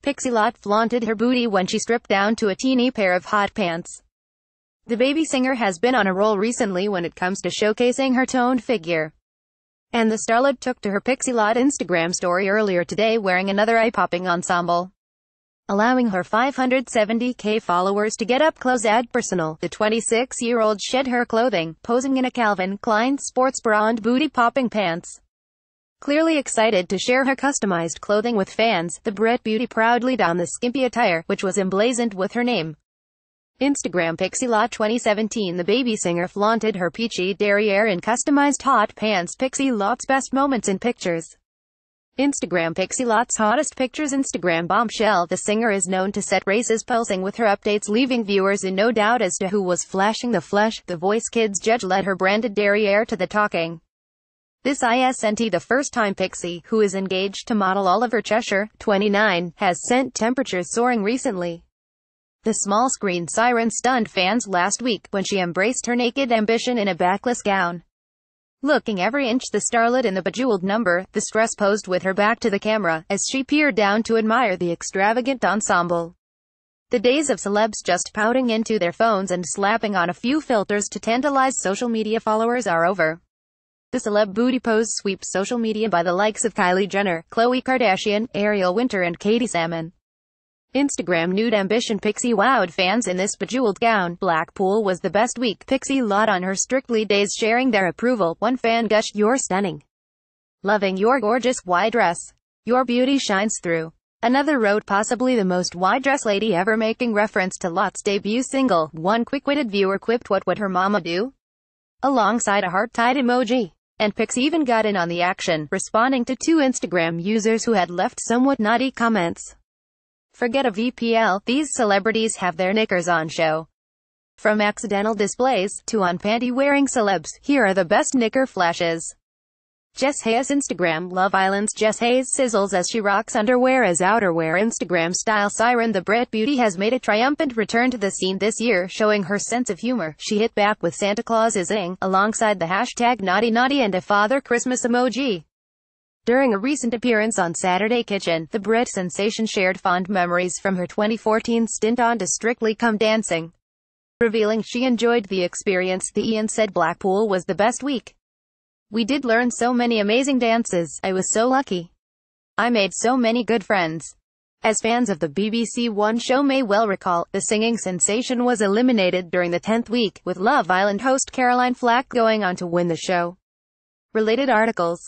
Pixie Lott flaunted her booty when she stripped down to a teeny pair of hot pants. The baby singer has been on a roll recently when it comes to showcasing her toned figure. And the starlet took to her Pixie Lott Instagram story earlier today wearing another eye-popping ensemble, allowing her 570k followers to get up close and personal. The 26-year-old shed her clothing, posing in a Calvin Klein sports bra and booty-popping pants. Clearly excited to share her customized clothing with fans, the Brit beauty proudly donned the skimpy attire, which was emblazoned with her name. Instagram Pixie Lott 2017. The baby singer flaunted her peachy derriere in customized hot pants. Pixie Lott's best moments in pictures. Instagram Pixie Lott's hottest pictures. Instagram bombshell. The singer is known to set races pulsing with her updates, leaving viewers in no doubt as to who was flashing the flesh. The Voice Kids judge led her branded derriere to the talking. This isn't the first time Pixie, who is engaged to model Oliver Cheshire, 29, has sent temperatures soaring recently. The small screen siren stunned fans last week when she embraced her naked ambition in a backless gown. Looking every inch the starlet in the bejeweled number, the stress posed with her back to the camera, as she peered down to admire the extravagant ensemble. The days of celebs just pouting into their phones and slapping on a few filters to tantalize social media followers are over. The celeb booty pose sweeps social media by the likes of Kylie Jenner, Khloe Kardashian, Ariel Winter and Katie Salmon. Instagram nude ambition. Pixie wowed fans in this bejeweled gown. Blackpool was the best week. Pixie Lott on her Strictly days sharing their approval. One fan gushed, "You're stunning. Loving your gorgeous white dress. Your beauty shines through." Another wrote, "Possibly the most wide dress lady ever," making reference to Lott's debut single. One quick-witted viewer quipped, "What would her mama do?" alongside a heart-tied emoji. And Pixie even got in on the action, responding to two Instagram users who had left somewhat naughty comments. Forget a VPL, these celebrities have their knickers on show. From accidental displays, to on panty-wearing celebs, here are the best knicker flashes. Jess Hayes Instagram Love Island's Jess Hayes sizzles as she rocks underwear as outerwear. Instagram style siren. The Brit beauty has made a triumphant return to the scene this year, showing her sense of humor. She hit back with Santa Claus is ing, alongside the hashtag naughty naughty and a Father Christmas emoji. During a recent appearance on Saturday Kitchen, the Brit sensation shared fond memories from her 2014 stint on to Strictly Come Dancing, revealing she enjoyed the experience. The Ian said, "Blackpool was the best week. We did learn so many amazing dances. I was so lucky. I made so many good friends." As fans of the BBC One show may well recall, the singing sensation was eliminated during the 10th week, with Love Island host Caroline Flack going on to win the show. Related articles.